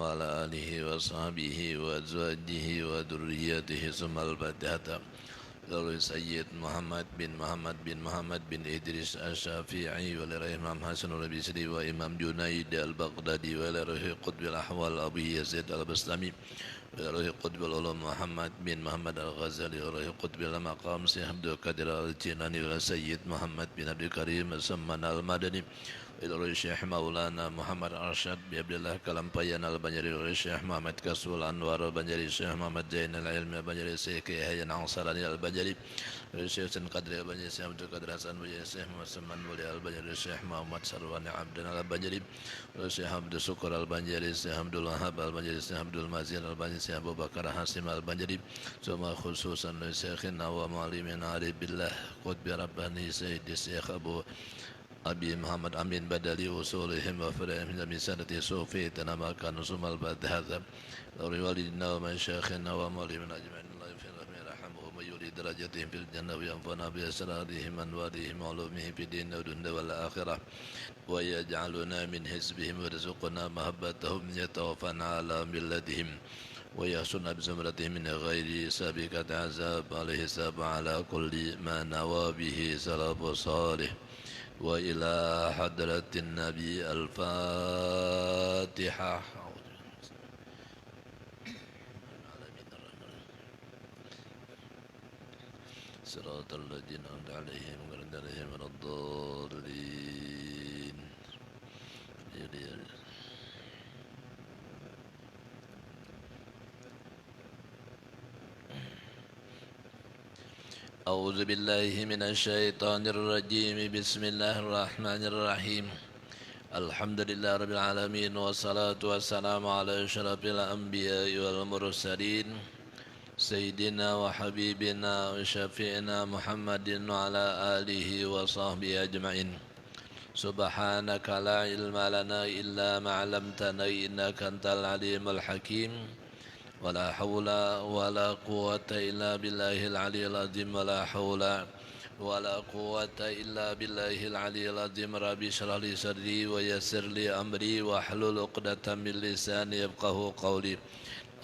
وعلى آله وصحبه وأزواجه وذريته ثم الفاتحة. سيد محمد بن إدريس الشافعي ولرئيس إمام حسن البصري وإمام جنيد البغدادي ولرئيس قطب الأحوال أبو يزيد البسطامي ولرئيس قطب العلوم محمد الغزالي ولرئيس قطب المقام سيد عبد القادر الجيلاني ولسيد محمد بن عبد الكريم السمان المدني ولرئيس الشيخ مولانا محمد أرشد بعبد الله كلامبيان البنجري ولرئيس الشيخ محمد كسول أنوار البنجري الشيخ محمد زين العلم البنجري الشيخ يحيى الأنصاري البنجري الشيخ سن قدر البنجري الشيخ عبد القادر حسن البنجري الشيخ محمد سمان ولي البنجري الشيخ محمد سروان عبدنا البنجري الشيخ عبد الشكر البنجري الشيخ عبد الوهاب البنجري الشيخ عبد المزيد البنجري الشيخ أبو بكر حاسم البنجري ثم خصوصا لشيخنا ومعلمنا عارف بالله قطب رباني سيد الشيخ أبي محمد أمين بدلي وصولهم وفرهم من سنة صوفي تنمكن ثم البدهذا لوالدنا ومشايخنا ومعلمنا أجمعين الله يغفر لهم ويرحمهم ويولي درجتهم في الجنة وينفعنا بأسرارهم وأنوارهم وعلومهم في الدين والدنيا والآخرة ويجعلنا من حزبهم ويرزقنا محبتهم يتوفنا على ملتهم ويحشرنا بزمرتهم من غير سابقة عذاب عليه السلام على كل ما نوى به سلف صالح وإلى حضرة النبي الفاتحة. صراط الذين أنعمت عليهم غير المغضوب عليهم ولا الضالين. أعوذ بالله من الشيطان الرجيم. بسم الله الرحمن الرحيم. الحمد لله رب العالمين والصلاة والسلام على أشرف الأنبياء والمرسلين سيدنا وحبيبنا وشفيعنا محمد وعلى آله وصحبه أجمعين. سبحانك لا علم لنا إلا ما علمتنا إنك أنت العليم الحكيم. ولا حول ولا قوة إلا بالله العلي العظيم. ولا حول ولا قوة إلا بالله العلي العظيم. ربي اشرح لي صدري ويسر لي أمري واحلل عقدة من لساني يفقهوا قولي.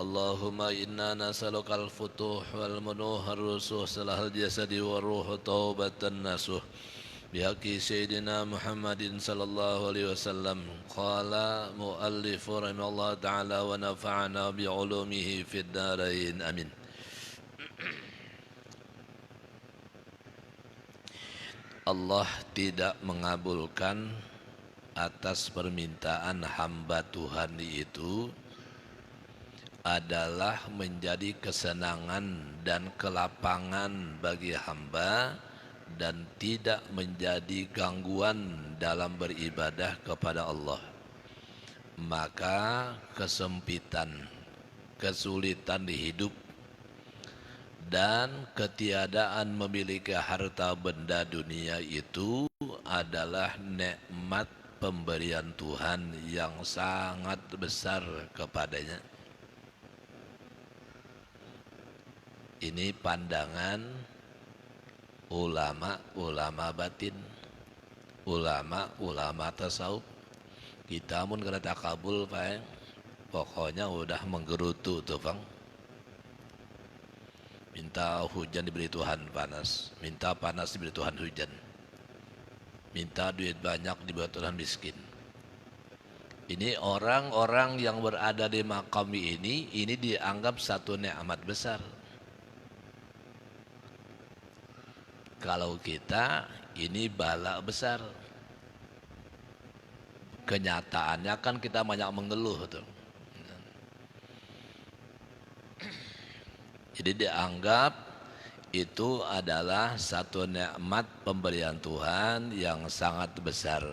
اللهم إنا نسألك الفتوح والمنوح الرسوح صلاح الجسد والروح توبة النسوح بحق سيدنا محمد صلى الله عليه وسلم. قال مؤلف رحمه الله تعالى ونفعنا بعلومه في الدارين آمين. Allah tidak mengabulkan atas permintaan hamba Tuhan itu adalah menjadi kesenangan dan kelapangan bagi hamba dan tidak menjadi gangguan dalam beribadah kepada Allah. Maka kesempitan, kesulitan di hidup dan ketiadaan memiliki harta benda dunia itu adalah nikmat pemberian Tuhan yang sangat besar kepadanya. Ini pandangan ulama batin, ulama tasawuf. Kita mun kada takabul Pak, pokoknya udah menggerutu tuh Bang. Minta hujan diberi Tuhan panas, minta panas diberi Tuhan hujan, minta duit banyak diberi Tuhan miskin. Ini orang-orang yang berada di makam ini dianggap satu nikmat besar. Kalau kita ini bala besar. Kenyataannya kan kita banyak mengeluh tuh. Jadi dianggap itu adalah satu nikmat pemberian Tuhan yang sangat besar.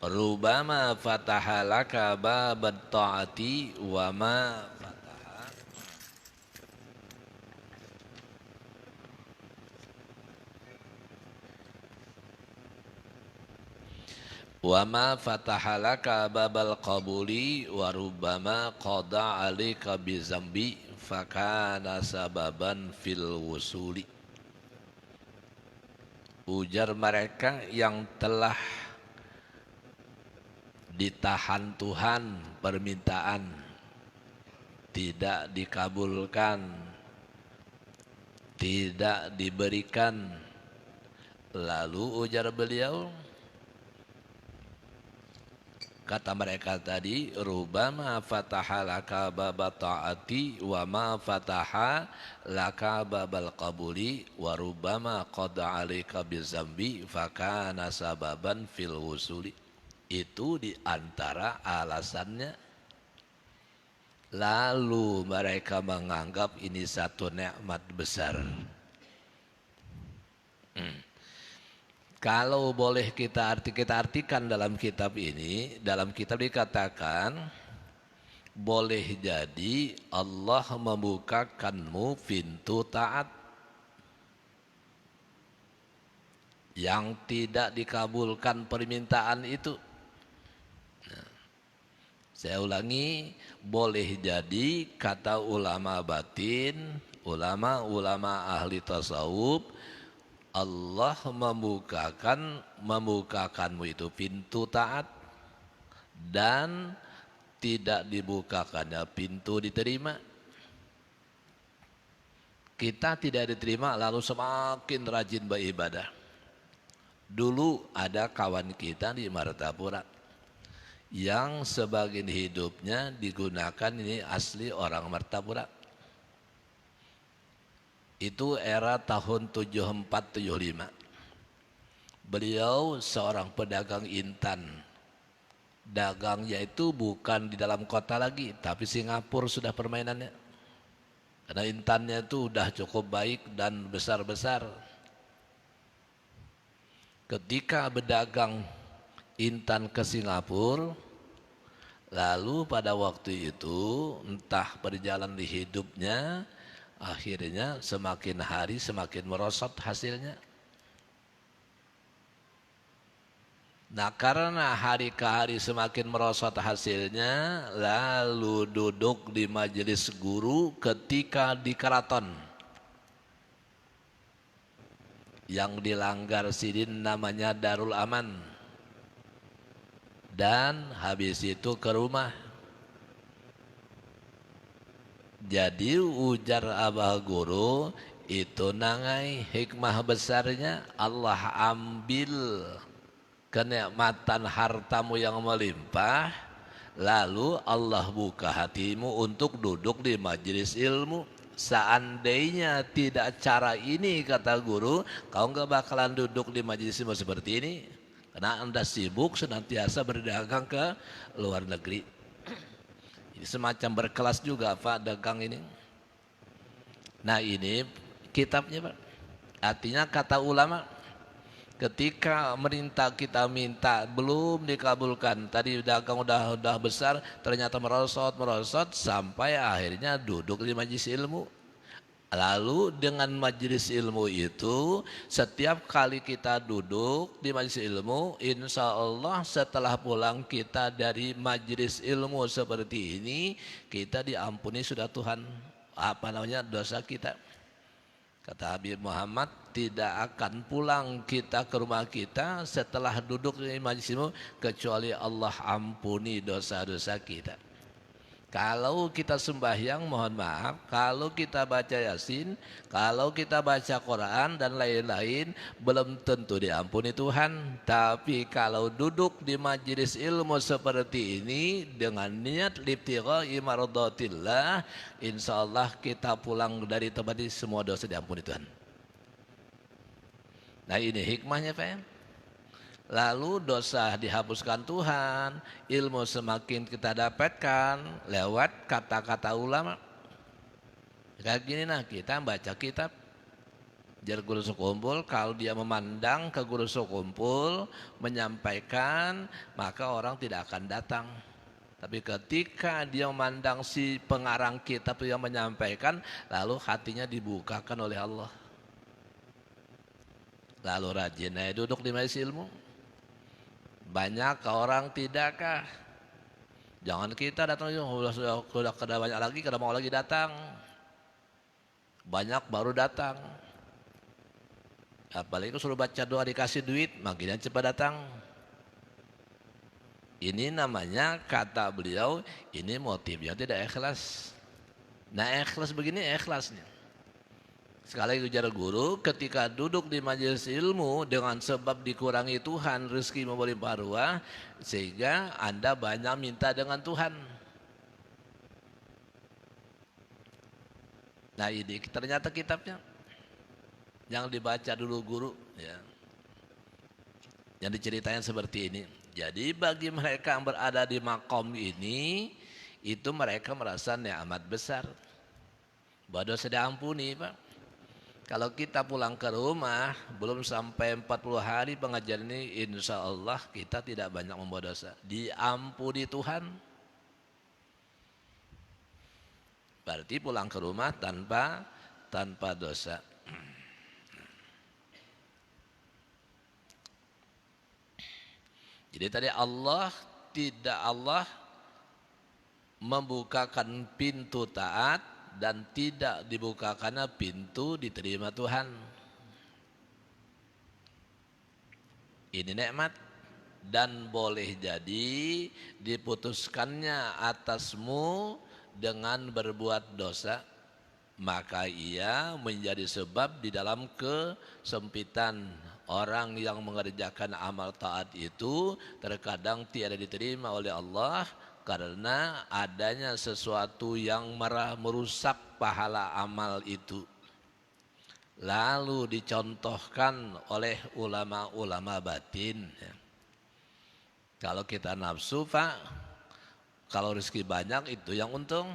Rubama fataha laka babat ta'ati wa ma wa ma fatahalaka babal qabuli wa rubbama qada alika bizambi fakana sababan fil wusuli. Ujar mereka yang telah ditahan Tuhan permintaan, tidak dikabulkan, tidak diberikan. Lalu ujar beliau, kata mereka tadi, rubama fataha laka baba ta'ati wa ma fataha laka babal qabuli wa rubama qada alika bizambi fakana sababan fil wusuli. Itu diantara alasannya. Lalu mereka menganggap ini satu nikmat besar. Kalau boleh kita artikan dalam kitab ini, dalam kitab dikatakan boleh jadi Allah membukakanmu pintu taat yang tidak dikabulkan permintaan itu. Nah, saya ulangi, boleh jadi kata ulama batin, ulama ahli tasawuf, Allah membukakanmu itu pintu taat dan tidak dibukakannya pintu diterima. Kita tidak diterima lalu semakin rajin beribadah. Dulu ada kawan kita di Martapura yang sebagian hidupnya digunakan, ini asli orang Martapura. Itu era tahun 74-75. Beliau seorang pedagang intan. Dagangnya itu bukan di dalam kota lagi, tapi Singapura sudah permainannya. Karena intannya itu udah cukup baik dan besar-besar. Ketika berdagang intan ke Singapura, lalu pada waktu itu entah berjalan di hidupnya, akhirnya semakin hari semakin merosot hasilnya. Nah, karena hari ke hari semakin merosot hasilnya, lalu duduk di majelis guru ketika di keraton yang dilanggar sidin namanya Darul Aman, dan habis itu ke rumah. Jadi ujar abah guru, itu nangai hikmah besarnya Allah ambil kenikmatan hartamu yang melimpah, lalu Allah buka hatimu untuk duduk di majelis ilmu. Seandainya tidak cara ini, kata guru, kau nggak bakalan duduk di majelis ilmu seperti ini, karena Anda sibuk senantiasa berdagang ke luar negeri. Ini semacam berkelas juga Pak dagang ini. Nah, ini kitabnya Pak. Artinya kata ulama, ketika kita minta belum dikabulkan, tadi dagang udah besar, ternyata merosot sampai akhirnya duduk di majelis ilmu. Lalu dengan majelis ilmu itu, setiap kali kita duduk di majelis ilmu, insya Allah setelah pulang kita dari majelis ilmu seperti ini, kita diampuni sudah Tuhan dosa kita. Kata Habib Muhammad, tidak akan pulang kita ke rumah kita setelah duduk di majelis ilmu kecuali Allah ampuni dosa-dosa kita. Kalau kita sembahyang, mohon maaf, kalau kita baca Yasin, kalau kita baca Quran dan lain-lain, belum tentu diampuni Tuhan. Tapi kalau duduk di majelis ilmu seperti ini dengan niat libtigha'i mardatillah, insya Allah kita pulang dari tempat ini semua dosa diampuni Tuhan. Nah, ini hikmahnya Pak. Lalu dosa dihapuskan Tuhan, ilmu semakin kita dapatkan lewat kata-kata ulama. Kayak gini nah, kita baca kitab. Jar guru sekumpul, kalau dia memandang ke guru sekumpul menyampaikan, maka orang tidak akan datang. Tapi ketika dia memandang si pengarang kitab yang menyampaikan, lalu hatinya dibukakan oleh Allah. Lalu rajin duduk di majelis ilmu. Banyak orang tidakkah? Jangan kita datang, sudah kada banyak lagi, kada mau lagi datang. Banyak baru datang. Apalagi suruh baca doa dikasih duit, makin cepat datang. Ini namanya kata beliau ini motifnya tidak ikhlas. Nah ikhlas begini ikhlasnya. Sekali ujar guru, ketika duduk di majelis ilmu dengan sebab dikurangi Tuhan, rezeki berlimpah ruah, sehingga Anda banyak minta dengan Tuhan. Nah ini ternyata kitabnya yang dibaca dulu guru, ya. Yang diceritain seperti ini. Jadi bagi mereka yang berada di makom ini, itu mereka merasa nikmat besar. Bahwa dosa diampuni, Pak. Kalau kita pulang ke rumah, belum sampai 40 hari pengajian ini, insya Allah kita tidak banyak membuat dosa. Diampuni Tuhan. Berarti pulang ke rumah tanpa dosa. Jadi tadi Allah membukakan pintu taat dan tidak dibukakannya pintu diterima Tuhan. Ini nikmat dan boleh jadi diputuskannya atasmu dengan berbuat dosa, maka ia menjadi sebab di dalam kesempitan orang yang mengerjakan amal taat itu terkadang tiada diterima oleh Allah karena adanya sesuatu yang merusak pahala amal itu. Lalu dicontohkan oleh ulama-ulama batin, ya. Kalau kita nafsu, Pak, kalau rezeki banyak itu yang untung.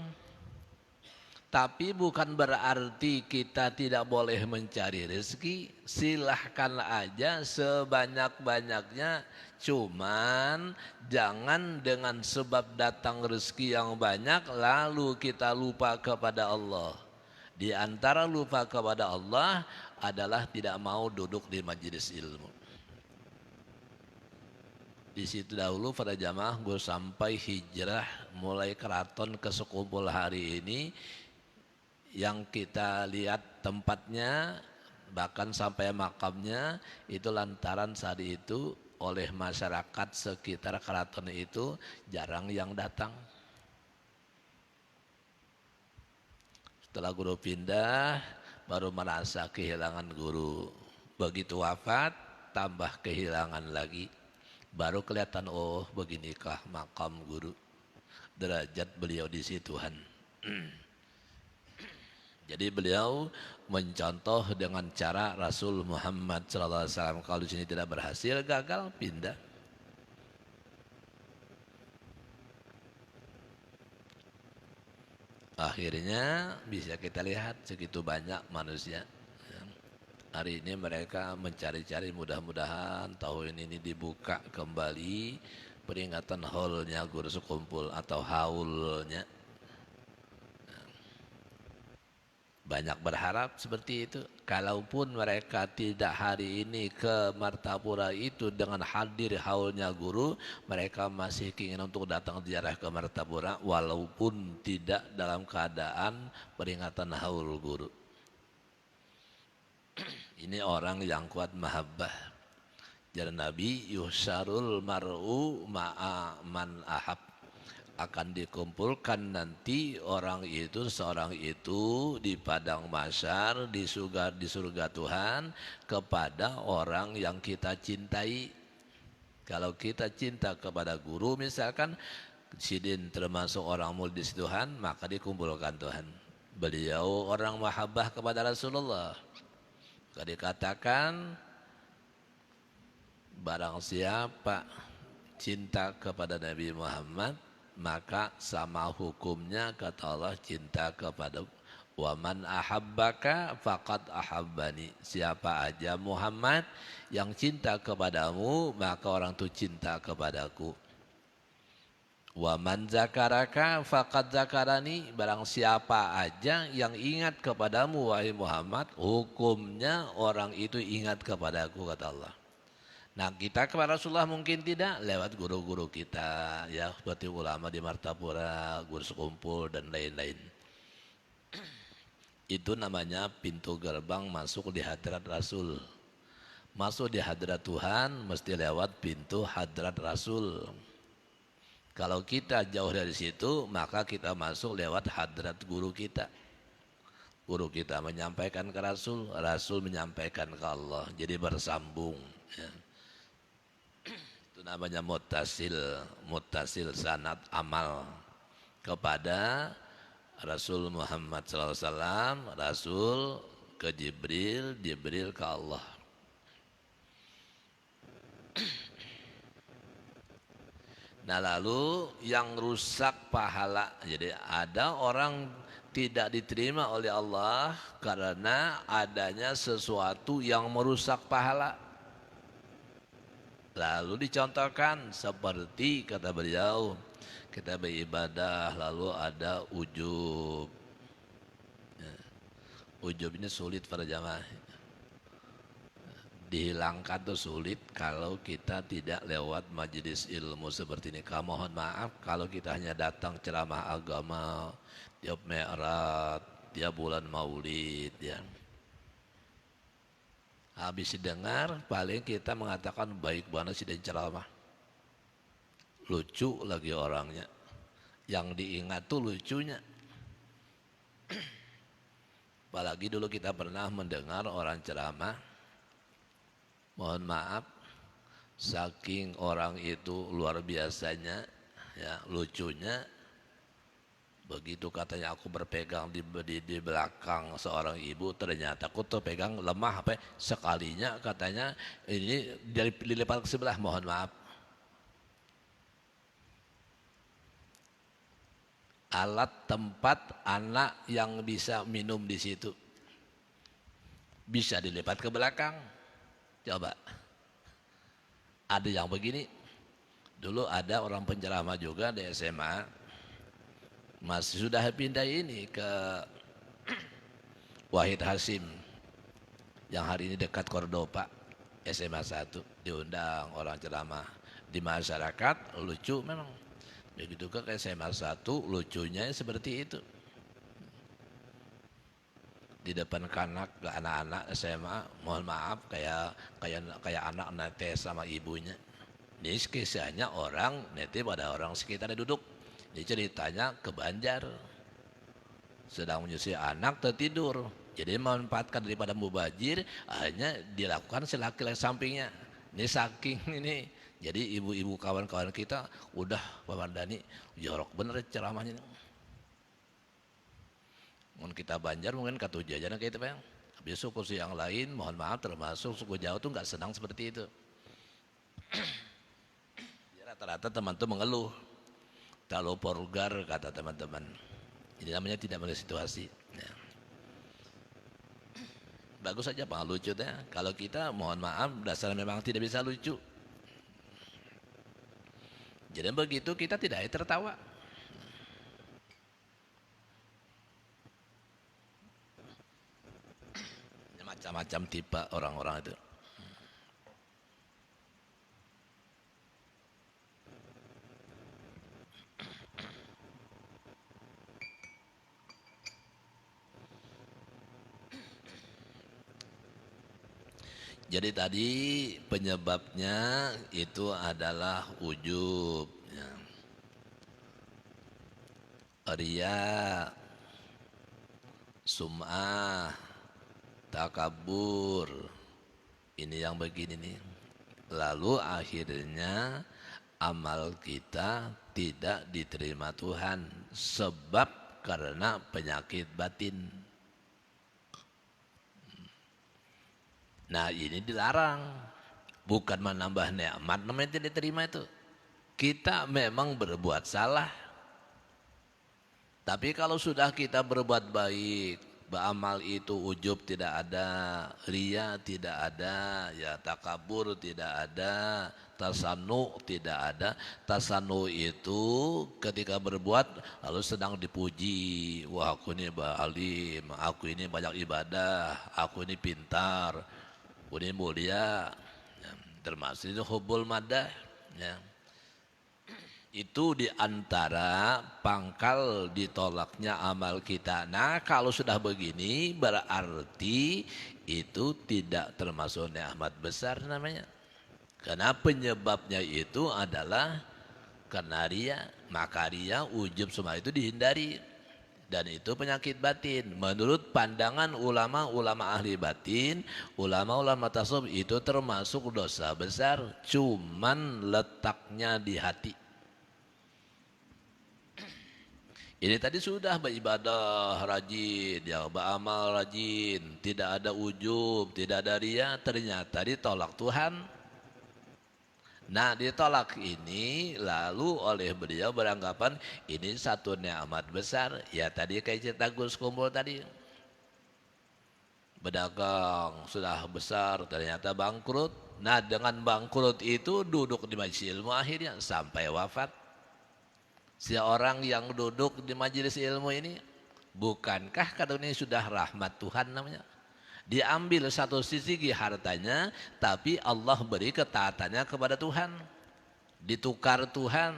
Tapi bukan berarti kita tidak boleh mencari rezeki. Silahkan aja sebanyak-banyaknya. Cuman jangan dengan sebab datang rezeki yang banyak lalu kita lupa kepada Allah. Di antara lupa kepada Allah adalah tidak mau duduk di majelis ilmu. Di situ dahulu pada jamaah gue sampai hijrah mulai keraton ke sekumpul hari ini. Yang kita lihat tempatnya bahkan sampai makamnya itu lantaran saat itu oleh masyarakat sekitar keraton itu jarang yang datang. Setelah guru pindah baru merasa kehilangan guru. Begitu wafat tambah kehilangan lagi. Baru kelihatan oh beginikah makam guru. Derajat beliau di situhan. Jadi beliau mencontoh dengan cara Rasul Muhammad SAW. Kalau di sini tidak berhasil, gagal, pindah. Akhirnya bisa kita lihat segitu banyak manusia. Hari ini mereka mencari-cari, mudah-mudahan tahun ini dibuka kembali peringatan haulnya guru sekumpul atau haulnya. Banyak berharap seperti itu. Kalaupun mereka tidak hari ini ke Martapura itu dengan hadir haulnya guru, mereka masih keinginan untuk datang ziarah ke Martapura walaupun tidak dalam keadaan peringatan haul guru. Ini orang yang kuat mahabbah. Jadi Nabi yusyarul mar'u ma'a man ahab. Akan dikumpulkan nanti seorang itu di padang mahsyar di surga Tuhan kepada orang yang kita cintai. Kalau kita cinta kepada guru misalkan Sidin termasuk orang mulia di Tuhan, maka dikumpulkan Tuhan. Beliau orang mahabbah kepada Rasulullah. Maka dikatakan barang siapa cinta kepada Nabi Muhammad maka sama hukumnya kata Allah cinta kepada wa man ahabbaka faqad ahabbani. Siapa aja Muhammad yang cinta kepadamu maka orang itu cinta kepadaku. Wa man zakaraka faqad zakarani. Barang siapa aja yang ingat kepadamu wahai Muhammad, hukumnya orang itu ingat kepadaku kata Allah. Nah kita kepada Rasulullah mungkin tidak lewat guru-guru kita ya seperti ulama di Martapura, guru sekumpul dan lain-lain. Itu namanya pintu gerbang masuk di hadrat Rasul. Masuk di hadrat Tuhan mesti lewat pintu hadrat Rasul. Kalau kita jauh dari situ, maka kita masuk lewat hadrat guru kita. Guru kita menyampaikan ke Rasul, Rasul menyampaikan ke Allah. Jadi bersambung. Ya. Itu namanya muttasil sanad amal kepada Rasul Muhammad SAW, Rasul ke Jibril, Jibril ke Allah. Nah lalu yang rusak pahala, jadi ada orang tidak diterima oleh Allah karena adanya sesuatu yang merusak pahala. Lalu dicontohkan seperti kata beliau, kita beribadah lalu ada ujub. Ya. Ujub ini sulit pada jamaah. Dihilangkan tuh sulit kalau kita tidak lewat majelis ilmu seperti ini. Mohon maaf kalau kita hanya datang ceramah agama tiap Mi'raj, tiap bulan Maulid ya. Habis didengar paling kita mengatakan baik banget sih dan ceramah. Lucu lagi orangnya. Yang diingat tuh lucunya. Apalagi dulu kita pernah mendengar orang ceramah, mohon maaf, saking orang itu luar biasanya, ya lucunya, begitu katanya aku berpegang di belakang seorang ibu, ternyata aku tuh pegang lemah apa sekalinya katanya ini dari dilipat ke sebelah, mohon maaf. Alat tempat anak yang bisa minum di situ bisa dilipat ke belakang. Coba, ada yang begini. Dulu ada orang penceramah juga di SMA, masih sudah pindah ini ke Wahid Hasim, yang hari ini dekat Cordoba, SMA 1, diundang orang ceramah di masyarakat, lucu memang. Begitu ke SMA 1, lucunya seperti itu. Di depan anak-anak SMA, mohon maaf kayak anak netes sama ibunya. Ini kisahnya orang netes pada orang sekitar duduk. Ini ceritanya ke Banjar, sedang menyusui anak tertidur. Jadi memanfaatkan daripada mubazir, akhirnya dilakukan si laki-laki sampingnya. Ini saking ini, jadi ibu-ibu kawan-kawan kita udah memandani jorok bener ceramahnya. Mungkin kita Banjar mungkin katu jajanan kayak itu Bang. Habis suku yang lain mohon maaf termasuk suku Jawa tuh nggak senang seperti itu. Rata-rata teman-teman mengeluh. Terlalu vulgar kata teman-teman. Ini namanya tidak melihat situasi. Ya. Bagus saja Pak lucu deh. Kalau kita mohon maaf dasarnya memang tidak bisa lucu. Jadi begitu kita tidak tertawa. Macam-macam tipe orang-orang itu. Jadi tadi penyebabnya itu adalah ujub, ya. Riya, sum'ah, takabur, ini yang begini nih. Lalu akhirnya amal kita tidak diterima Tuhan sebab karena penyakit batin. Nah ini dilarang, bukan menambah nikmat namanya tidak diterima itu. Kita memang berbuat salah, tapi kalau sudah kita berbuat baik, beramal itu ujub tidak ada, riya tidak ada, ya takabur tidak ada, tasannu tidak ada. Tasannu itu ketika berbuat lalu sedang dipuji, wah aku ini alim, aku ini banyak ibadah, aku ini pintar, aku ini mulia, ya, termasuk itu hubbul madah, ya. Itu diantara pangkal ditolaknya amal kita. Nah kalau sudah begini berarti itu tidak termasuk nikmat besar namanya. Karena penyebabnya itu adalah karena ria, maka ria, ujub semua itu dihindari. Dan itu penyakit batin. Menurut pandangan ulama-ulama ahli batin, ulama-ulama tasawuf itu termasuk dosa besar, cuman letaknya di hati. Ini tadi sudah beribadah rajin, ya, beramal rajin, tidak ada ujub, tidak ada ria, ternyata ditolak Tuhan. Nah, ditolak ini lalu oleh beliau beranggapan ini satu nikmat besar. Ya tadi kayak cerita Gus Kumpul tadi. Berdagang sudah besar ternyata bangkrut. Nah, dengan bangkrut itu duduk di majelis ilmu akhirnya sampai wafat. Seorang yang duduk di majelis ilmu ini, bukankah kata ini sudah rahmat Tuhan namanya? Diambil satu sisi hartanya, tapi Allah beri ketaatannya kepada Tuhan. Ditukar Tuhan.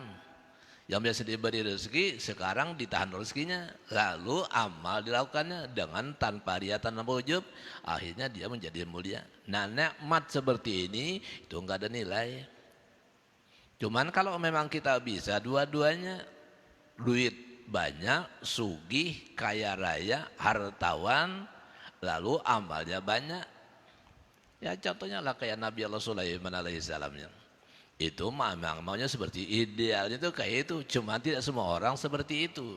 Yang biasa diberi rezeki, sekarang ditahan rezekinya. Lalu amal dilakukannya dengan tanpa ria, tanpa ujub. Akhirnya dia menjadi mulia. Nah, nikmat seperti ini, itu enggak ada nilai. Cuman kalau memang kita bisa dua-duanya, duit banyak, sugih, kaya raya, hartawan, lalu amalnya banyak. Ya contohnya lah kayak Nabi Allah Sulaiman alaihissalamnya. Itu memang maunya seperti idealnya itu kayak itu. Cuma tidak semua orang seperti itu.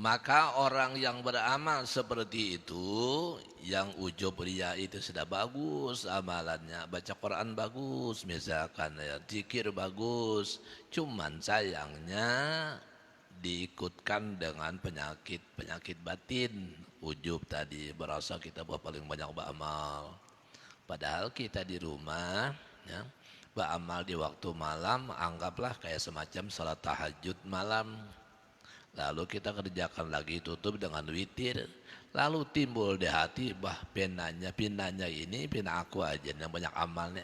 Maka orang yang beramal seperti itu, yang ujub ria itu sudah bagus amalannya, baca Quran bagus misalkan, ya, zikir bagus, cuman sayangnya diikutkan dengan penyakit batin, ujub tadi, berasa kita paling banyak beramal. Padahal kita di rumah, ya, beramal di waktu malam, anggaplah kayak semacam salat tahajud malam. Lalu kita kerjakan lagi, tutup dengan witir. Lalu timbul di hati, pinanya ini pina aku aja yang banyak amalnya,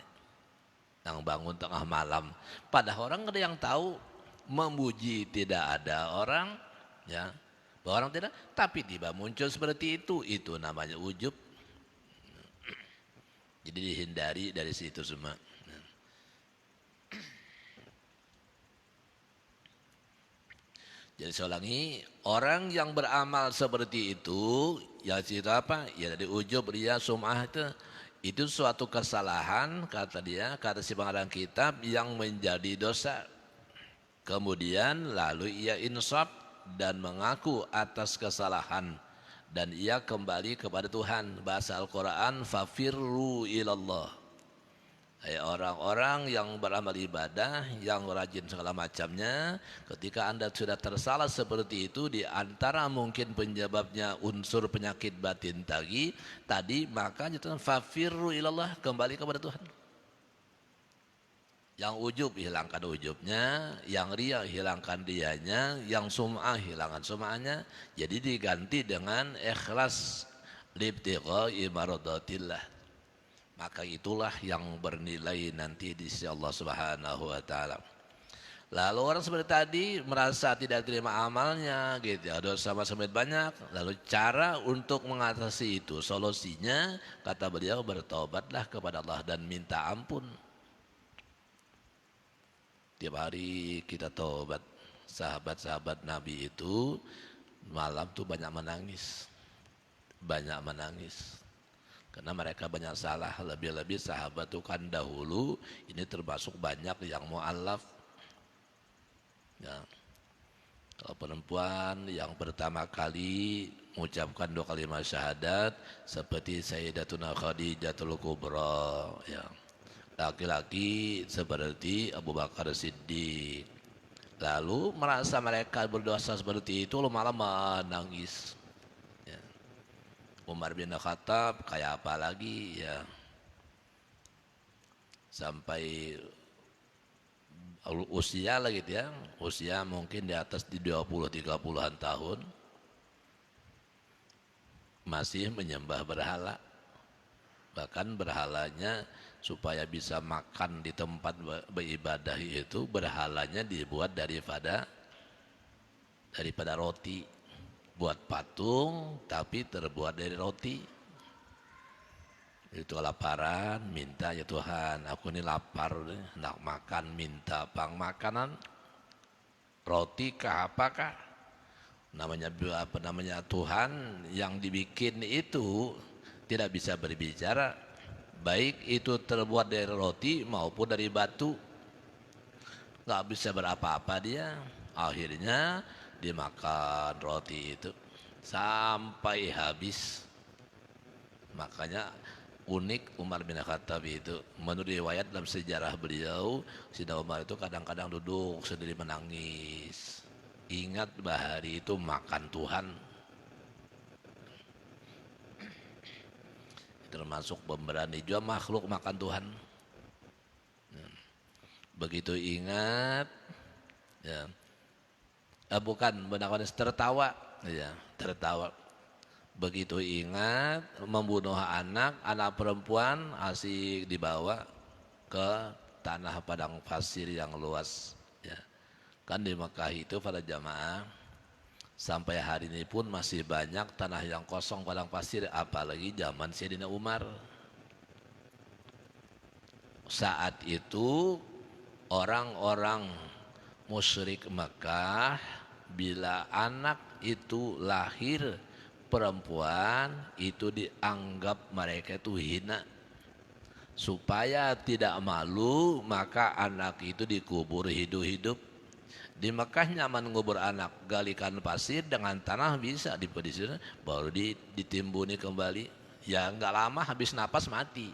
yang bangun tengah malam. Padahal orang ada yang tahu, memuji tidak ada orang, ya, orang tidak. Tapi tiba muncul seperti itu namanya ujub. Jadi dihindari dari situ semua. Jadi saya ulangi, orang yang beramal seperti itu, ya cerita apa? Ya dari ujub, ria, sum'ah itu suatu kesalahan, kata dia, kata si pengarang kitab, yang menjadi dosa. Kemudian lalu ia insaf dan mengaku atas kesalahan. Dan ia kembali kepada Tuhan. Bahasa Al-Quran, fafirru ilallah. Orang-orang yang beramal ibadah, yang rajin segala macamnya, ketika Anda sudah tersalah seperti itu, di antara mungkin penyebabnya unsur penyakit batin tadi, maka jatuh fafirru ilallah, kembali kepada Tuhan. Yang ujub hilangkan ujubnya, yang ria hilangkan rianya, yang sum'ah hilangkan sum'ahnya, jadi diganti dengan ikhlas libtigha'i maradatillah. Maka itulah yang bernilai nanti di sisi Allah Subhanahu wa taala. Lalu orang seperti tadi merasa tidak terima amalnya gitu, dosa masih banyak. Lalu cara untuk mengatasi itu, solusinya kata beliau, bertobatlah kepada Allah dan minta ampun. Tiap hari kita tobat. Sahabat-sahabat Nabi itu malam tuh banyak menangis. Banyak menangis. Karena mereka banyak salah, lebih-lebih sahabat itu kan dahulu ini termasuk banyak yang mu'allaf. Ya. Kalau perempuan yang pertama kali mengucapkan 2 kalimat syahadat seperti Sayyidatuna Khadijatul Kubra, ya. Laki-laki seperti Abu Bakar Siddiq. Lalu merasa mereka berdosa seperti itu, lalu malah menangis. Umar bin Khattab kayak apa lagi, ya, sampai usia lagi ya, usia mungkin di atas di 20-30an tahun masih menyembah berhala, bahkan berhalanya supaya bisa makan di tempat beribadah itu berhalanya dibuat daripada roti. Buat patung tapi terbuat dari roti. Itu kelaparan, minta ya Tuhan, aku ini lapar, nak makan, minta bang makanan, roti kah apakah? Namanya Tuhan yang dibikin itu tidak bisa berbicara, baik itu terbuat dari roti maupun dari batu, nggak bisa berapa-apa dia. Akhirnya dimakan roti itu sampai habis. Makanya unik Umar bin Khattab itu, menurut riwayat dalam sejarah beliau, Sayyidina Umar itu kadang-kadang duduk sendiri menangis, ingat bahari itu makan Tuhan, termasuk pemberani juga makhluk makan Tuhan. Begitu ingat ya, bukan benar-benar tertawa ya, tertawa. Begitu ingat membunuh anak perempuan, asik dibawa ke tanah padang pasir yang luas ya. Kan di Mekah itu pada jamaah sampai hari ini pun masih banyak tanah yang kosong padang pasir, apalagi zaman Sayyidina Umar. Saat itu orang-orang musyrik Mekah bila anak itu lahir perempuan itu dianggap mereka itu hina. Supaya tidak malu maka anak itu dikubur hidup-hidup. Di Mekah nyaman ngubur anak, galikan pasir dengan tanah bisa dipedisir baru ditimbuni kembali. Ya nggak lama habis napas mati.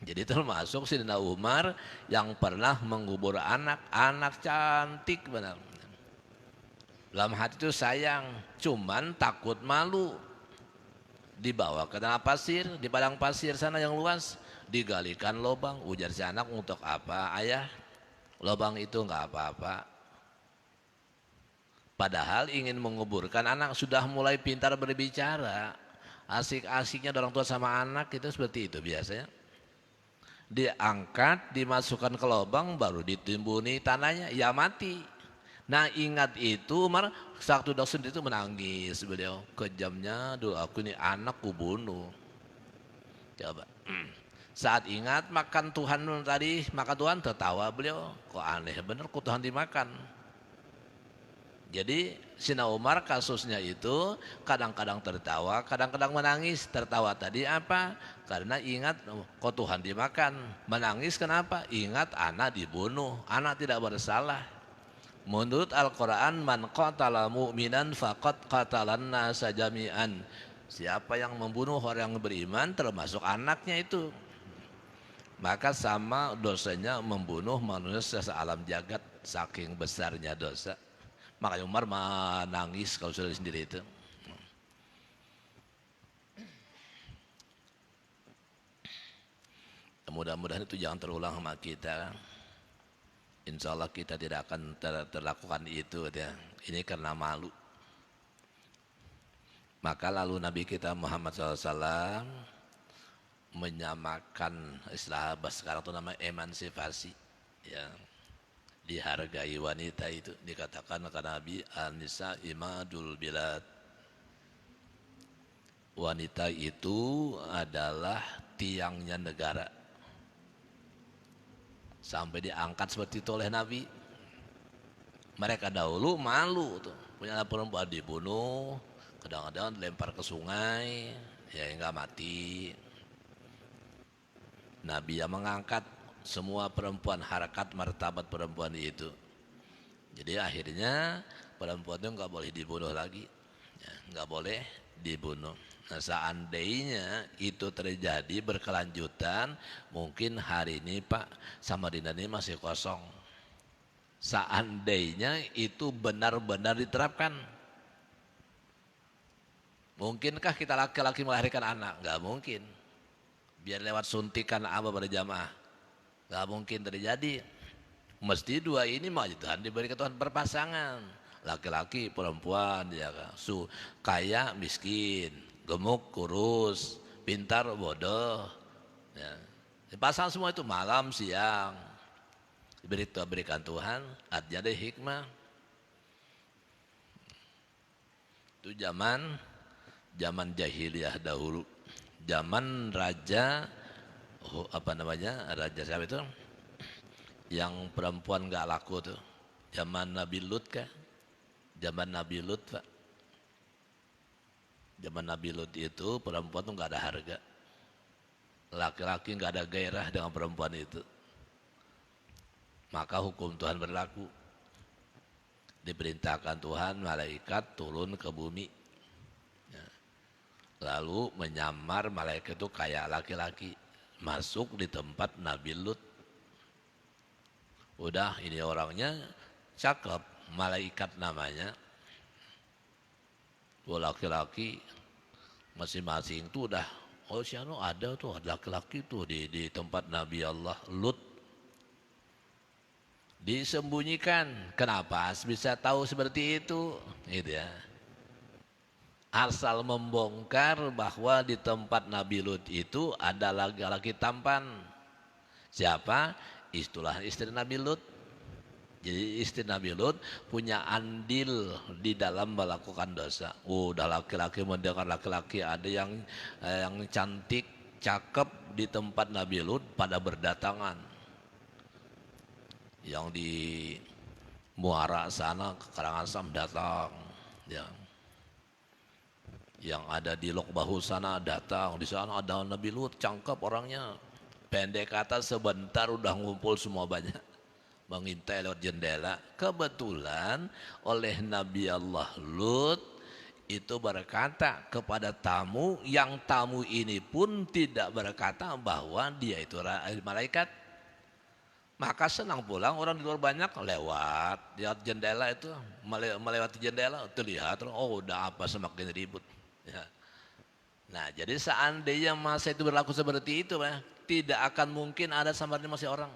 Jadi termasuk Sayyidina Umar yang pernah mengubur anak cantik benar. Dalam hati itu sayang, cuman takut malu. Dibawa ke tanah pasir, di padang pasir sana yang luas, digalikan lubang. Ujar si anak, untuk apa ayah? Lubang itu enggak apa-apa. Padahal ingin menguburkan anak, sudah mulai pintar berbicara. Asik-asiknya orang tua sama anak itu seperti itu biasanya. Diangkat, dimasukkan ke lubang, baru ditimbuni tanahnya, ya mati. Nah ingat itu Umar, waktu dosen itu menangis beliau, kejamnya dulu aku ini anak ku bunuh. Coba saat ingat makan Tuhan tadi, makan Tuhan tertawa beliau, kok aneh bener kok Tuhan dimakan. Jadi Sayyidina Umar kasusnya itu kadang-kadang tertawa, kadang-kadang menangis. Tertawa tadi apa? Karena ingat kok Tuhan dimakan. Menangis kenapa? Ingat anak dibunuh, anak tidak bersalah. Menurut Al-Quran, man qatala mu'minan faqad qatalan nasa jami'an. Siapa yang membunuh orang yang beriman termasuk anaknya itu, maka sama dosanya membunuh manusia sealam jagat, saking besarnya dosa. Makanya Umar menangis kalau sudah sendiri itu. Mudah-mudahan itu jangan terulang sama kita. Insya Allah kita tidak akan terlakukan itu ya. Ini karena malu. Maka lalu Nabi kita Muhammad SAW menyamakan istilah sekarang itu namanya emansipasi ya. Dihargai wanita itu, dikatakan kata Nabi, an-nisa imadul bilad. Wanita itu adalah tiangnya negara. Sampai diangkat seperti itu oleh Nabi. Mereka dahulu malu tuh, punya anak perempuan dibunuh, kadang-kadang dilempar ke sungai, ya enggak mati. Nabi yang mengangkat semua perempuan, harkat martabat perempuan itu. Jadi akhirnya perempuan itu enggak boleh dibunuh lagi, ya, enggak boleh dibunuh. Nah, seandainya itu terjadi berkelanjutan, mungkin hari ini Pak Samarinda ini masih kosong. Seandainya itu benar-benar diterapkan, mungkinkah kita laki-laki melahirkan anak? Enggak mungkin. Biar lewat suntikan apa berjamaah, enggak mungkin terjadi. Mesti dua ini mah Tuhan diberi Tuhan berpasangan, laki-laki perempuan, ya kaya miskin, gemuk kurus, pintar bodoh, Ya. Dipasang semua itu malam, siang. Berikan Tuhan, artinya ada hikmah. Itu zaman jahiliyah dahulu. Zaman raja apa namanya? Raja siapa itu? Yang perempuan enggak laku tuh. Zaman Nabi Lut kah? Zaman Nabi Lut, Pak. Zaman Nabi Lut itu perempuan tuh enggak ada harga. Laki-laki enggak ada gairah dengan perempuan itu. Maka hukum Tuhan berlaku. Diperintahkan Tuhan malaikat turun ke bumi. Ya. Lalu menyamar malaikat itu kayak laki-laki. Masuk di tempat Nabi Lut. Udah ini orangnya cakep, malaikat namanya. Dua laki-laki masing-masing tuh udah, oh siano ada tuh laki-laki tuh di tempat Nabi Allah Lut. Disembunyikan. Kenapa bisa tahu seperti itu? Gitu ya. Asal membongkar bahwa di tempat Nabi Lut itu ada laki-laki tampan. Siapa? Itulah istri Nabi Lut. Jadi istri Nabi Lut punya andil di dalam melakukan dosa. Udah laki-laki mendengar laki-laki ada yang cantik, cakep di tempat Nabi Lut pada berdatangan. Yang di Muara sana ke Karangasem datang, ya. Yang ada di Lok Bahu sana datang, di sana ada Nabi Lut, cakep orangnya. Pendek kata sebentar udah ngumpul semua banyak. Mengintai lewat jendela. Kebetulan oleh Nabi Allah Lut itu berkata kepada tamu, yang tamu ini pun tidak berkata bahwa dia itu malaikat. Maka senang pulang orang di luar banyak lewat jendela itu, melewati jendela terlihat, oh udah apa semakin ribut. Ya. Nah jadi seandainya masa itu berlaku seperti itu, tidak akan mungkin ada samarnya masih orang.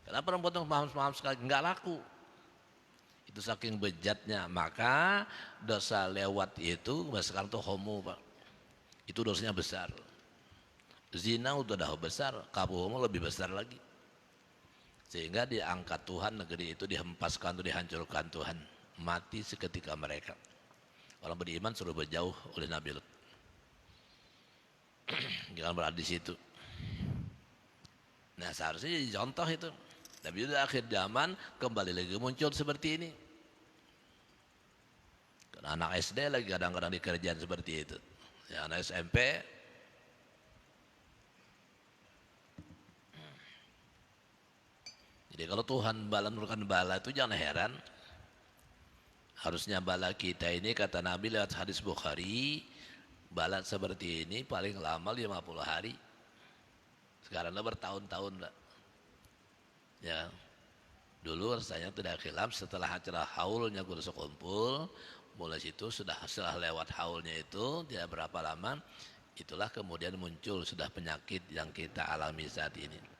Karena perempuan itu paham sekali, nggak laku. Itu saking bejatnya, maka dosa lewat itu, sekarang itu homo Pak. Itu dosanya besar. Zina udah besar, homo lebih besar lagi. Sehingga diangkat Tuhan, negeri itu dihempaskan, itu dihancurkan Tuhan. Mati seketika mereka. Orang beriman suruh berjauh oleh Nabi Lut. Jangan berada di situ. Nah seharusnya jadi contoh itu. Tapi udah akhir zaman kembali lagi muncul seperti ini. Karena anak SD lagi kadang-kadang dikerjain seperti itu. Ya, anak SMP jadi kalau Tuhan menurunkan bala itu jangan heran. Harusnya bala kita ini kata Nabi lewat hadis Bukhari, bala seperti ini paling lama 50 hari. Sekarang udah bertahun-tahun Pak. Ya. Dulu rasanya tidak khilaf setelah acara haulnya kursus kumpul, mulai situ setelah lewat haulnya itu tidak berapa lama, itulah kemudian muncul sudah penyakit yang kita alami saat ini.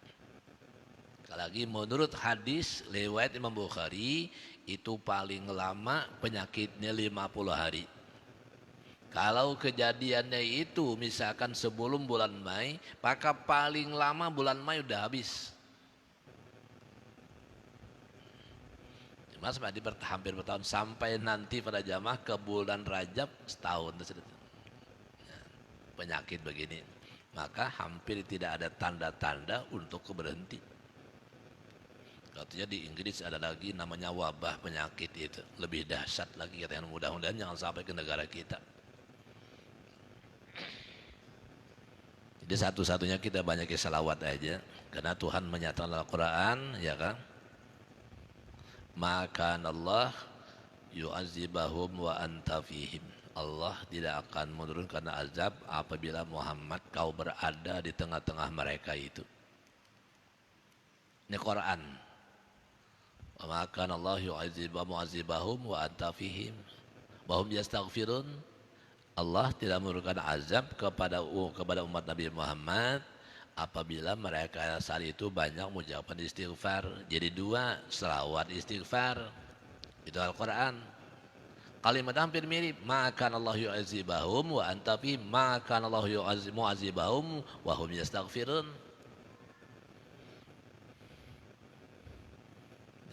Lagi menurut hadis lewat Imam Bukhari itu paling lama penyakitnya 50 hari. Kalau kejadiannya itu misalkan sebelum bulan Mei, maka paling lama bulan Mei udah habis. Mas hampir bertahun sampai nanti pada jamaah ke bulan Rajab setahun. Penyakit begini, maka hampir tidak ada tanda-tanda untuk berhenti. Katanya di Inggris ada lagi namanya wabah penyakit itu. Lebih dahsyat lagi katanya, mudah-mudahan jangan sampai ke negara kita. Jadi satu-satunya kita banyak salawat aja. Karena Tuhan menyatakan dalam Al-Quran, ya kan. Maka Allah yu'azibahum wa anta fihim. Allah tidak akan menurunkan azab apabila Muhammad kau berada di tengah-tengah mereka itu. Ini Quran. Maka Allah yu'azibahum wa anta fihim bahum yastaghfirun. Allah tidak menurunkan azab kepada umat Nabi Muhammad apabila mereka saat itu banyak mengucapkan istighfar. Jadi dua, selawat istighfar. Itu Al-Quran. Kalimat hampir mirip. Maka Allah yu'azibahum wa anta fi maka Allah mu'azibahum wa hum yastaghfirun.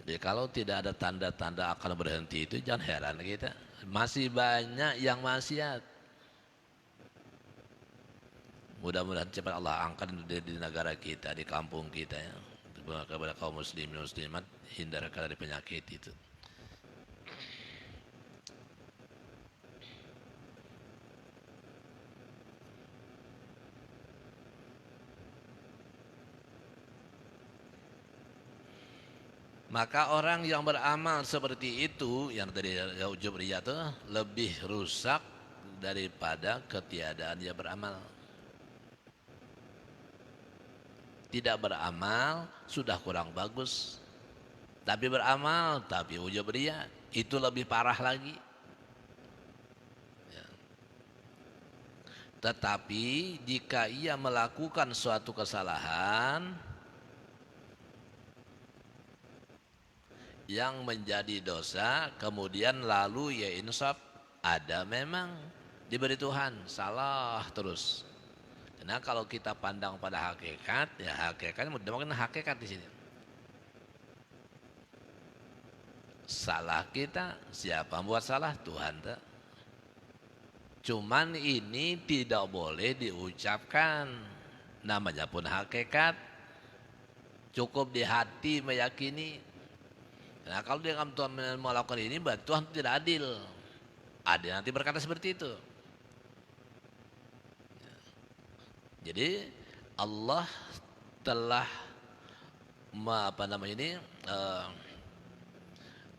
Jadi kalau tidak ada tanda-tanda akan berhenti itu jangan heran kita. Masih banyak yang maksiat. Mudah-mudahan cepat Allah angkat di negara kita, di kampung kita ya. Kepada kaum muslimin muslimat hindarkan dari penyakit itu. Maka orang yang beramal seperti itu yang tadi ujub riya itu lebih rusak daripada ketiadaan dia beramal. Tidak beramal sudah kurang bagus. Tapi beramal tapi ujub riya itu lebih parah lagi. Ya. Tetapi jika ia melakukan suatu kesalahan yang menjadi dosa, kemudian lalu ya insaf, ada memang diberi Tuhan, salah terus. Karena kalau kita pandang pada hakikat, ya hakikatnya mungkin hakikat di sini. Salah kita, siapa buat salah? Tuhan. Cuman ini tidak boleh diucapkan, namanya pun hakikat. Cukup di hati meyakini. Nah kalau dia Tuhan melakukan ini berarti Tuhan tidak adil. Adil nanti berkata seperti itu. Jadi Allah telah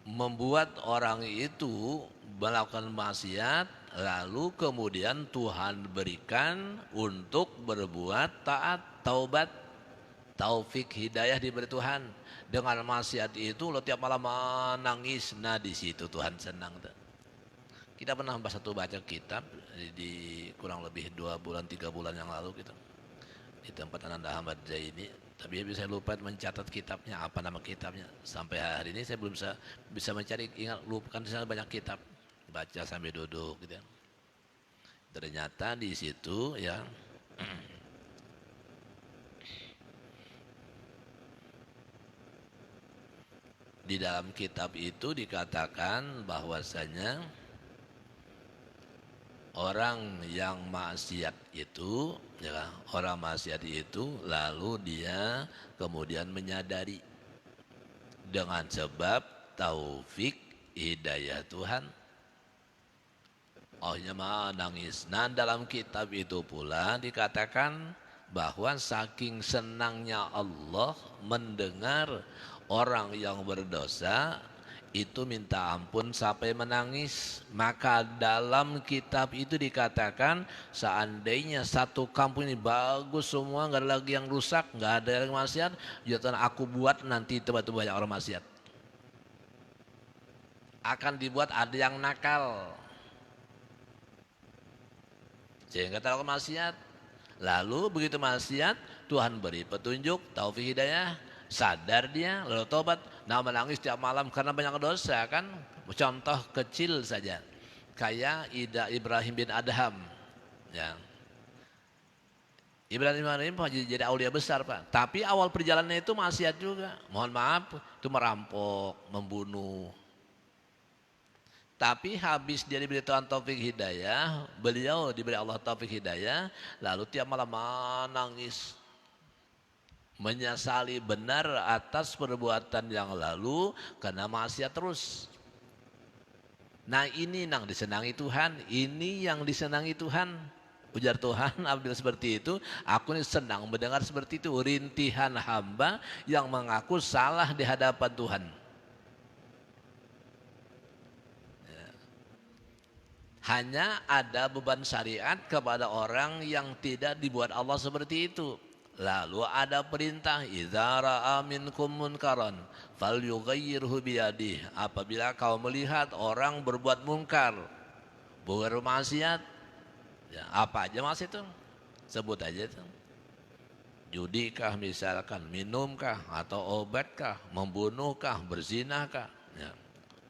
membuat orang itu melakukan maksiat, lalu kemudian Tuhan berikan untuk berbuat taat, taubat, taufik, hidayah diberi Tuhan. Dengan maksiat itu lo tiap malam menangis, nah di situ Tuhan senang. Kita pernah baca kitab di kurang lebih 2 bulan 3 bulan yang lalu gitu di tempat Ananda Ahmad Zaini. Tapi saya lupa mencatat kitabnya, apa nama kitabnya. Sampai hari ini saya belum bisa mencari, ingat lupakan di sana banyak kitab, baca sambil duduk gitu. Ternyata di situ ya di dalam kitab itu dikatakan bahwasanya orang yang maksiat itu, ya, orang maksiat itu lalu dia kemudian menyadari dengan sebab taufik hidayah Tuhan, ohnya nangis. Nah dalam kitab itu pula dikatakan bahwa saking senangnya Allah mendengar orang yang berdosa itu minta ampun sampai menangis. Maka dalam kitab itu dikatakan seandainya satu kampung ini bagus semua, nggak ada lagi yang rusak, nggak ada yang maksiat, jangan aku buat nanti tempat banyak orang maksiat. Akan dibuat ada yang nakal sehingga terlalu maksiat. Lalu begitu maksiat Tuhan beri petunjuk, taufik, hidayah, sadar dia lalu tobat. Nah menangis tiap malam karena banyak dosa kan. Contoh kecil saja kayak Ibrahim bin Adham ya. Ibrahim bin Adham jadi aulia besar Pak, tapi awal perjalanannya itu maksiat juga, mohon maaf, itu merampok, membunuh. Tapi habis dia diberi Tuhan taufik hidayah, beliau diberi Allah taufik hidayah, lalu tiap malam menangis, menyesali benar atas perbuatan yang lalu karena maksiat terus. Nah ini yang disenangi Tuhan, ini yang disenangi Tuhan. Ujar Tuhan, apabila seperti itu, aku ini senang mendengar seperti itu, rintihan hamba yang mengaku salah di hadapan Tuhan. Hanya ada beban syariat kepada orang yang tidak dibuat Allah seperti itu. Lalu ada perintah, idza ra'a minkum munkaran falyughayyirhu biyadihi. Apabila kau melihat orang berbuat munkar, bermaksiat, ya, apa aja maksiat itu? Sebut aja itu. Judikah misalkan, minumkah atau obatkah, membunuhkah, berzinahkah, ya.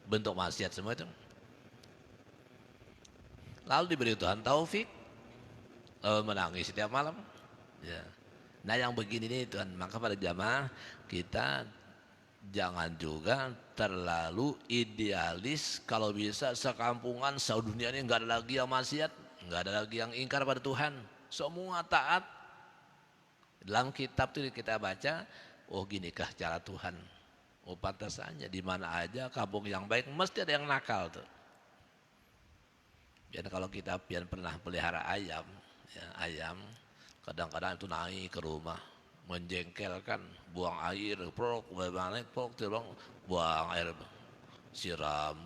Bentuk maksiat semua itu. lalu diberi Tuhan taufik, lalu menangis setiap malam. Ya. Nah yang begini nih Tuhan, maka pada jamaah kita jangan juga terlalu idealis. Kalau bisa sekampungan, sedunia ini nggak ada lagi yang maksiat, nggak ada lagi yang ingkar pada Tuhan, semua taat. Dalam kitab itu kita baca, oh ginikah cara Tuhan. Oh pantasannya di mana aja kampung yang baik mesti ada yang nakal tuh. Dan kalau kita pernah pelihara ayam, ya, ayam kadang-kadang itu naik ke rumah, menjengkelkan, buang air, buang air, siram,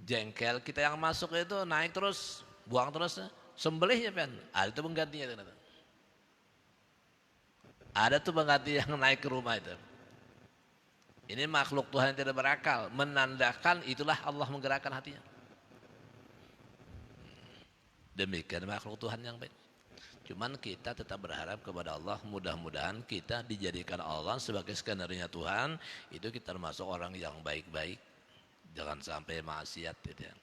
jengkel. Kita yang masuk itu naik terus, buang terus, sembelih ya Pian. Ada itu penggantinya. Ada tuh pengganti yang naik ke rumah itu. Ini makhluk Tuhan yang tidak berakal, menandakan itulah Allah menggerakkan hatinya. Demikian makhluk Tuhan yang baik. Cuman kita tetap berharap kepada Allah, mudah-mudahan kita dijadikan Allah sebagai skenario Tuhan, itu kita termasuk orang yang baik-baik. Jangan sampai maksiat gitu ya.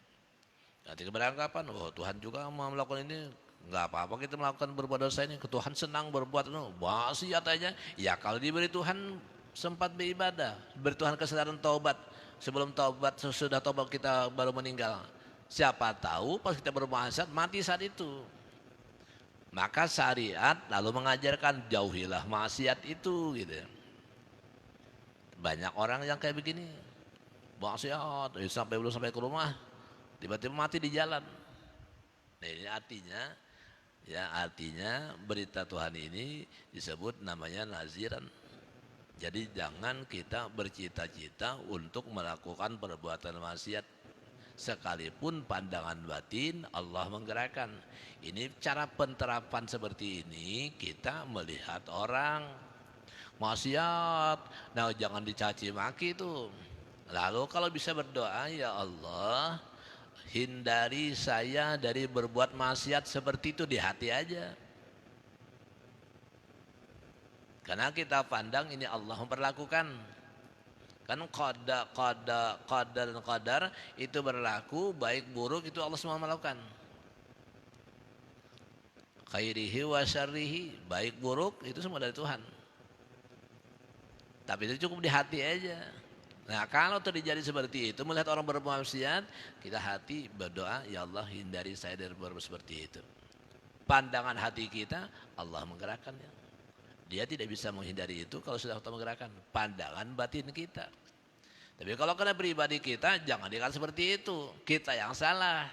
Nanti keberangkapan, oh Tuhan juga mau melakukan ini, enggak apa-apa kita melakukan berbuat dosa ini, Tuhan senang berbuat itu, maksiat aja. Ya kalau diberi Tuhan sempat beribadah, beri Tuhan kesadaran taubat. Sebelum taubat, sesudah taubat kita baru meninggal. Siapa tahu pas kita bermaksiat mati saat itu. Maka syariat lalu mengajarkan jauhilah maksiat itu gitu. Banyak orang yang kayak begini. Maksiat belum sampai ke rumah tiba-tiba mati di jalan. Nah, ini artinya berita Tuhan ini disebut namanya naziran. Jadi jangan kita bercita-cita untuk melakukan perbuatan maksiat. Sekalipun pandangan batin Allah menggerakkan. Ini cara penerapan seperti ini kita melihat orang maksiat, nah jangan dicaci maki itu. Lalu kalau bisa berdoa, ya Allah hindari saya dari berbuat maksiat seperti itu di hati aja. Karena kita pandang ini Allah memperlakukan. Kan qada dan qadar itu berlaku, baik buruk itu Allah semua melakukan. Khairihi wa syarrihi, baik buruk itu semua dari Tuhan. Tapi itu cukup di hati aja. Nah kalau terjadi seperti itu, melihat orang bermaksiat, kita hati berdoa, ya Allah hindari saya dari berbuat seperti itu. Pandangan hati kita, Allah menggerakkannya. Dia tidak bisa menghindari itu kalau sudah menggerakkan pandangan batin kita. Tapi kalau kena pribadi kita, jangan dikatakan seperti itu. Kita yang salah.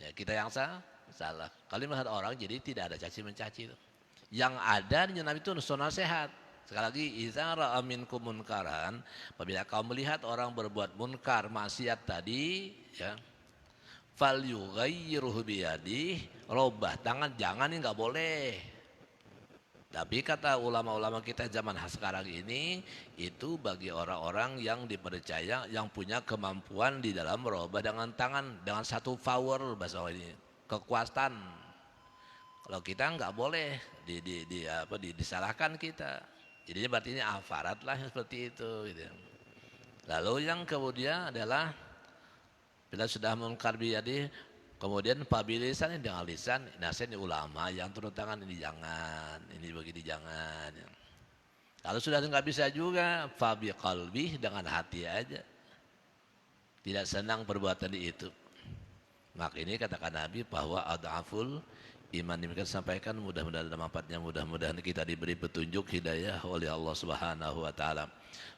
Ya, kita yang salah. Kalau melihat orang jadi tidak ada caci mencaci itu. Yang ada di Nabi itu nasihat. Sekali lagi, idza ra'a minkum munkaran, apabila kau melihat orang berbuat munkar, maksiat tadi, ya, falyughayyirhu biyadihi, robah tangan, jangan, ini enggak boleh. Tapi kata ulama-ulama kita zaman sekarang ini, itu bagi orang-orang yang dipercaya, yang punya kemampuan di dalam merubah dengan tangan, dengan satu power bahasa ini, kekuatan. Kalau kita nggak boleh disalahkan kita. Jadinya berarti ini afarat lah seperti itu. Gitu. Lalu yang kemudian adalah bila sudah munkar biyadi, kemudian pabilisan dengan lisan, nasihat ulama yang turun tangan, ini jangan, ini begini jangan. Kalau sudah nggak bisa juga, fabi qalbi, dengan hati aja. Tidak senang perbuatan itu. Maka ini katakan Nabi bahwa ad'aful iman. Demikian sampaikan, mudah-mudahan dalam manfaatnya, mudah-mudahan kita diberi petunjuk hidayah oleh Allah Subhanahu wa taala.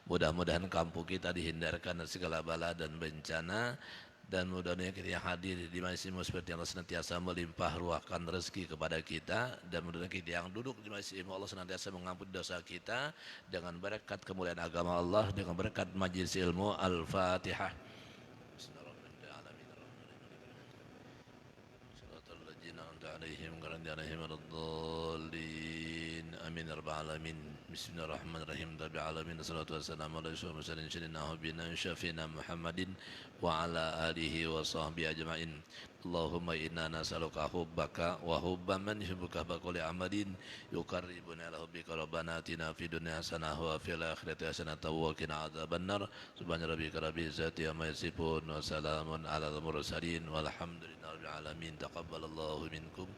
Mudah-mudahan kampung kita dihindarkan dari segala bala dan bencana. Dan mudah-mudahan kita yang hadir di majelis ilmu seperti Allah senantiasa melimpah ruahkan rezeki kepada kita. Dan mudah-mudahan kita yang duduk di majelis ilmu Allah senantiasa mengampuni dosa kita dengan berkat kemuliaan agama Allah, dengan berkat majelis ilmu. Al-Fatihah. Bismillahirrahmanirrahim. amin ya rabbal alamin. Bismillahirrahmanirrahim. Rabbil alamin. Wassalatu wassalamu ala asyrofil mursalin sayyidina habibina syafiina Muhammadin wa ala alihi wa sahbihi ajmain. Allahumma inna nas'aluka hubbaka wa hubba man yuhibbuka baqali amalin yuqarribuna ila hubbika rabbana atina fid dunya hasanah wa fil akhirati hasanah wa qina adzabannar. Subhana rabbika rabbil izzati amma yasifun wa salamun alal mursalin walhamdulillahi rabbil alamin. Taqabbalallahu minkum